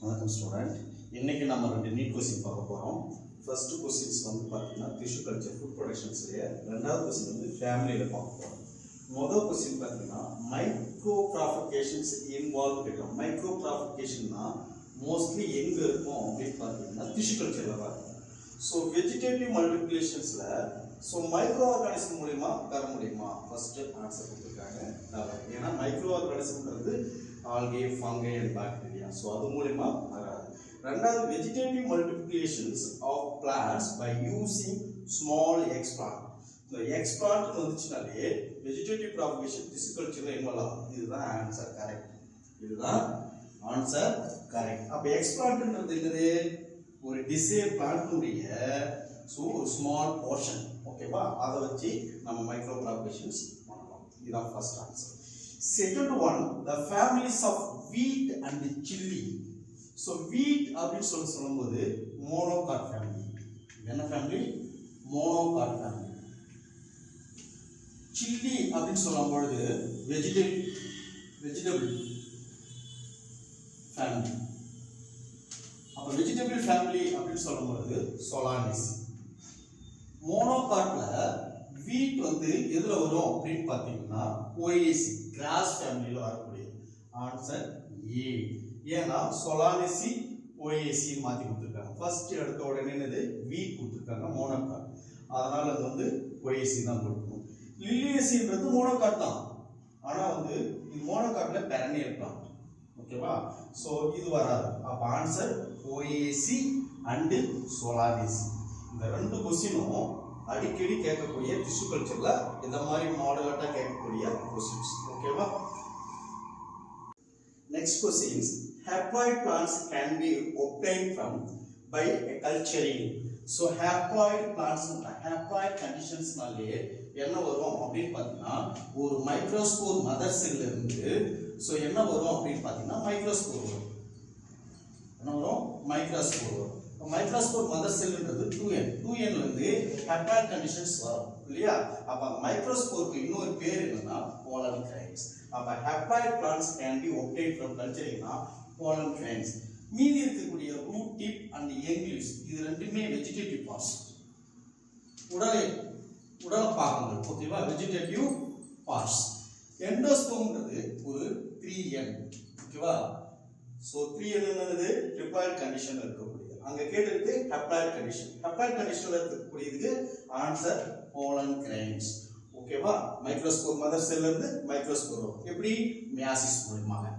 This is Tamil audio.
வணக்கம் ஸ்டூடெண்ட். இன்னைக்கு நம்ம ரெண்டு நீட் கொஸ்டின் பார்க்க போகிறோம். ஃபர்ஸ்ட் கொஸ்டின்ஸ் வந்து பார்த்தீங்கன்னா டிஷ்யூ கல்ச்சர் ஃபுட் ப்ரொடக்ஷன்ஸ்லேயே, ரெண்டாவது கொஸ்டின் வந்து ஃபேமிலியில் பார்க்க போகிறோம். முதல் கொஸ்டின் பார்த்தீங்கன்னா மைக்ரோ ப்ராஃபிகேஷன்ஸ் இன்வால்வ் கேட்குறோம். மைக்ரோ ப்ராஃபிகேஷன்னா மோஸ்ட்லி எங்கே இருக்கும் அப்படின்னு பார்த்தீங்கன்னா டிஷ்யூ கல்ச்சரில் தான் இருக்கும். ஸோ வெஜிடேட்டிவ் மல்டிப்ளிகேஷன்ஸில் ஸோ மைக்ரோ ஆர்கானிசம் மூலிமா வர முடியுமா? ஃபர்ஸ்ட் ஆன்சர் கொடுத்துருக்காங்க. ஏன்னா மைக்ரோ ஆர்கானிசம்ன்றது algae, fungi and bacteria. So அது மூலிமா வராது. ரெண்டாவது vegetative multiplications of plants by using small explant. இந்த எக்ஸ்பிளான்ட் வந்துச்சுனாலே வெஜிடேட்டிவ் ப்ராபகேஷன் டிஷ்யூ கல்ச்சரில் இன்வால்வ் ஆகும். இதுதான் ஆன்சர் கரெக்ட். இதுதான் ஆன்சர் கரெக்ட். அப்போ எக்ஸ்பிளான்ட்ன்றது என்னது? ஒரு டிசைர் பிளான்ட்னுடைய ஸோ ஒரு ஸ்மால் போர்ஷன், ஓகேவா? அதை வச்சு நம்ம மைக்ரோ ப்ராபகேஷன்ஸ் பண்ணலாம். இதுதான் first answer. Second one, the families of wheat and chilli. So wheat அப்படின்னு சொல்லும்போது மோனோகாட் ஃபேமிலி. என்ன ஃபேமிலி? Monocot family. சில்லி அப்படின்னு சொல்லும் பொழுது வெஜிடபிள் ஃபேமிலி. அப்போ வெஜிடபிள் ஃபேமிலி அப்படின்னு சொல்லும்போது சொலானிஸ். மோனோகாட்ல வீட் வந்து எதுல வரும் அப்படின்னு பார்த்தீங்கன்னா ஓஏசி கிராஸ் ஃபேமிலியில் வரக்கூடிய ஆன்சர் ஏ. ஏன்னா சொலானிசி ஓஏசி மாற்றி கொடுத்துருக்காங்க. ஃபர்ஸ்ட் எடுத்த உடனே என்னது? வீட் கொடுத்துருக்காங்க மோனோகாட். அதனால அது வந்து ஓஏசி தான் கொடுக்கணும். லில்லியேசின்றது மோனோகாட் தான், ஆனால் வந்து இது மோனோகாட்ல பெரனியல் பிளான்ட், ஓகேவா? ஸோ இது வராது. அப்போ ஆன்சர் ஓஏசி அண்டு சொலானிசி. இந்த ரெண்டு கொஸ்டினும் அடிக்கடி கேட்கக்கூடிய டிஷ்யூ கல்ச்சர்ல இந்த மாதிரி மாடலட்டா கேட்கக்கூடிய கொஸ்டின்ஸ், ஓகேவா? Next questions, haploid plants can be obtained from by culturing. So haploid plants haploid conditionsனாலே என்ன வரும் அப்படின்னு பார்த்தீங்கன்னா ஒரு மைக்ரோஸ்போர் மதர் செல்ல இருந்து ஸோ என்ன வரும் அப்படின்னு பார்த்தீங்கன்னா மைக்ரோஸ்போர் வரும். என்ன வரும்? மைக்ரோஸ்போர் வரும். மைக்ரோஸ்போர் மதர் செல்ன்றது 2n இருந்து ஹேப்ளாய்ட் கண்டிஷன்ஸ் வரும் இல்லையா? அப்ப மைக்ரோஸ்போருக்கு இன்னொரு பேர் என்னன்னா போலன் கிரைன்ஸ். அப்ப haploid plants can be obtained from culturingனா போலன் கிரைன்ஸ். மீதி இருக்கக்கூடிய root tip and young leaves இது ரெண்டுமே வெஜிடேட்டிவ் பார்ட்ஸ், உடல் பாகங்கள், ஓகேவா? Vegetative parts. எண்டோஸ்போம்ன்றது ஒரு 3n, ஓகேவா? ஸோ 3n என்னது? ட்ரிப்ளாய்ட் கண்டிஷன் இருக்கக்கூடியது. அங்க கேட்டிருக்கு ஹேப்ளாய்ட் கண்டிஷன். ஹேப்ளாய்ட் கண்டிஷன்ல இருக்கக்கூடியதுக்கு ஆன்சர் போலன் கிரைன்ஸ், ஓகேவா? மைக்ரோஸ்போர் மதர் செல்ல இருந்து மைக்ரோஸ்போர் எப்படி? மியாசிஸ் மூலமாக.